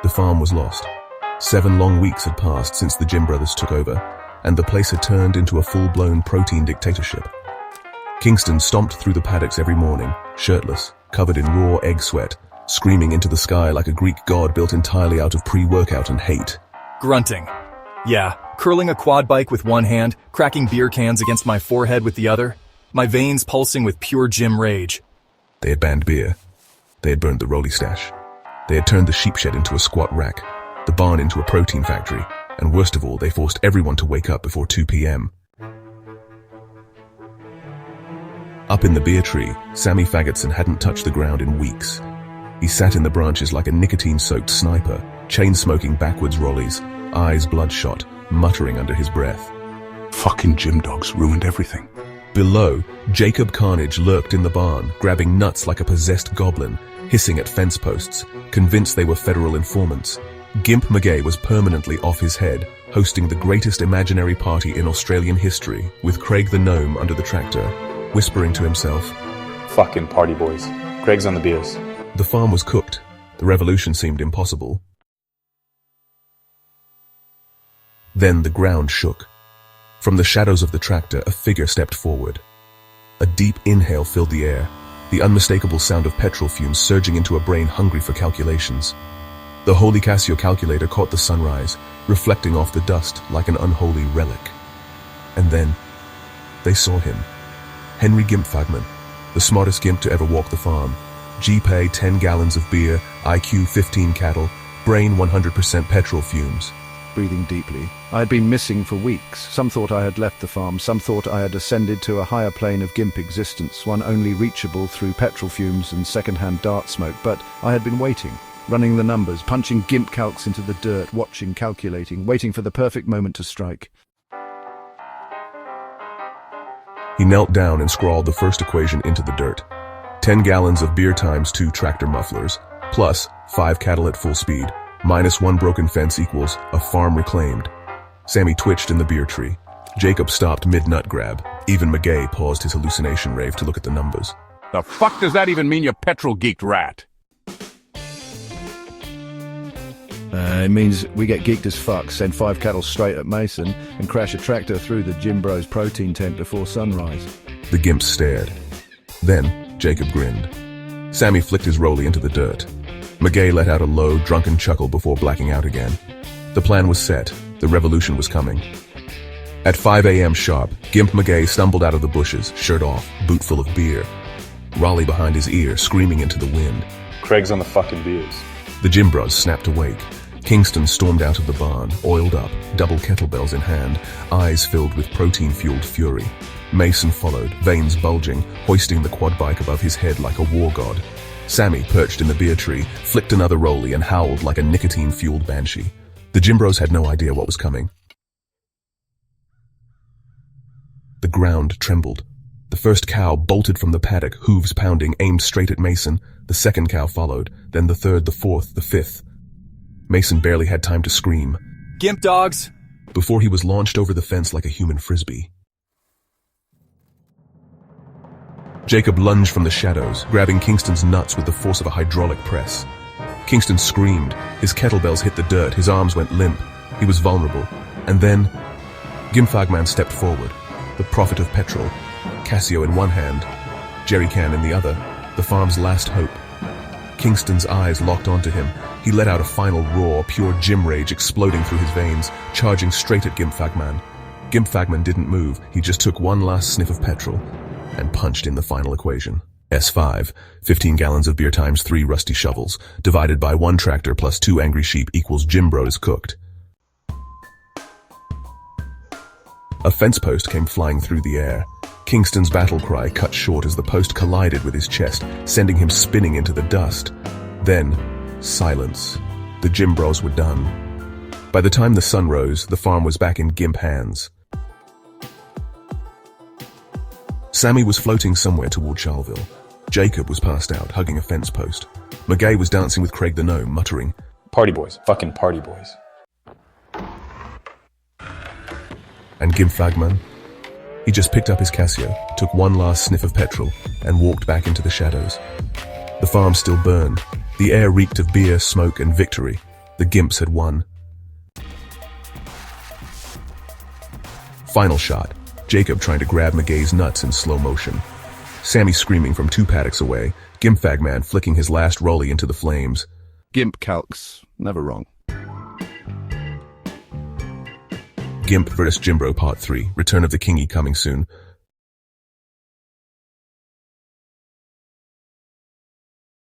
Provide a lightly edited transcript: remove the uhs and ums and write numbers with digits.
The farm was lost. 7 long weeks had passed since the Jim brothers took over, and the place had turned into a full-blown protein dictatorship. Kingston stomped through the paddocks every morning, shirtless, covered in raw egg sweat, screaming into the sky like a Greek god built entirely out of pre-workout and hate. Grunting. Yeah, curling a quad bike with one hand, cracking beer cans against my forehead with the other, my veins pulsing with pure gym rage. They had banned beer. They had burned the rolly stash. They had turned the sheep shed into a squat rack, the barn into a protein factory, and worst of all, they forced everyone to wake up before 2 p.m. Up in the beer tree, Sammy Faggotson hadn't touched the ground in weeks. He sat in the branches like a nicotine-soaked sniper, chain-smoking backwards rollies, eyes bloodshot, muttering under his breath. Fucking gym dogs ruined everything. Below, Jacob Carnage lurked in the barn, grabbing nuts like a possessed goblin, hissing at fence posts, convinced they were federal informants. Gimp McGay was permanently off his head, hosting the greatest imaginary party in Australian history, with Craig the Gnome under the tractor, whispering to himself, "Fucking party boys. Craig's on the beers." The farm was cooked. The revolution seemed impossible. Then the ground shook. From the shadows of the tractor, a figure stepped forward. A deep inhale filled the air, the unmistakable sound of petrol fumes surging into a brain hungry for calculations. The holy Casio calculator caught the sunrise, reflecting off the dust like an unholy relic. And then, they saw him. Henry Gimp Fagman, the smartest gimp to ever walk the farm. GPay 10 gallons of beer, IQ 15 cattle, brain 100% petrol fumes. Breathing deeply. I had been missing for weeks. Some thought I had left the farm, some thought I had ascended to a higher plane of gimp existence, one only reachable through petrol fumes and second-hand dart smoke, but I had been waiting, running the numbers, punching gimp calcs into the dirt, watching, calculating, waiting for the perfect moment to strike. He knelt down and scrawled the first equation into the dirt. 10 gallons of beer times 2 tractor mufflers, plus 5 cattle at full speed, minus 1 broken fence equals a farm reclaimed. Sammy twitched in the beer tree. Jacob stopped mid-nut grab. Even McGay paused his hallucination rave to look at the numbers. The fuck does that even mean, you petrol-geeked rat? It means we get geeked as fuck, send 5 cattle straight at Mason, and crash a tractor through the Jim Bros protein tent before sunrise. The gimps stared. Then, Jacob grinned. Sammy flicked his rollie into the dirt. McGay let out a low, drunken chuckle before blacking out again. The plan was set. The revolution was coming. At 5 a.m. sharp, Gimp McGay stumbled out of the bushes, shirt off, boot full of beer. Raleigh behind his ear, screaming into the wind. Craig's on the fucking beers. The Jim Bros snapped awake. Kingston stormed out of the barn, oiled up, double kettlebells in hand, eyes filled with protein-fueled fury. Mason followed, veins bulging, hoisting the quad bike above his head like a war god. Sammy, perched in the beer tree, flicked another rollie and howled like a nicotine-fueled banshee. The Jim Bros had no idea what was coming. The ground trembled. The first cow bolted from the paddock, hooves pounding, aimed straight at Mason. The second cow followed, then the third, the fourth, the fifth. Mason barely had time to scream. Gimp dogs! Before he was launched over the fence like a human frisbee. Jacob lunged from the shadows, grabbing Kingston's nuts with the force of a hydraulic press. Kingston screamed. His kettlebells hit the dirt. His arms went limp. He was vulnerable. And then, Gimp Fagman stepped forward, the prophet of petrol, Casio in one hand, jerry can in the other, the farm's last hope. Kingston's eyes locked onto him. He let out a final roar, pure gym rage exploding through his veins, charging straight at Gimp Fagman. Gimp Fagman didn't move. He just took one last sniff of petrol and punched in the final equation. S5, 15 gallons of beer times 3 rusty shovels, divided by 1 tractor plus 2 angry sheep equals Jim Bros cooked. A fence post came flying through the air. Kingston's battle cry cut short as the post collided with his chest, sending him spinning into the dust. Then, silence. The Jim Bros were done. By the time the sun rose, the farm was back in Gimp hands. Sammy was floating somewhere toward Charleville. Jacob was passed out, hugging a fence post. McGay was dancing with Craig the Gnome, muttering, "Party boys. Fucking party boys." And Gimp Fagman? He just picked up his Casio, took one last sniff of petrol, and walked back into the shadows. The farm still burned. The air reeked of beer, smoke, and victory. The Gimps had won. Final shot. Jacob trying to grab McGay's nuts in slow motion. Sammy screaming from 2 paddocks away. Gimp Fagman flicking his last rollie into the flames. Gimp calcs, never wrong. Gimp vs. Jimbro Part 3. Return of the Kingy coming soon.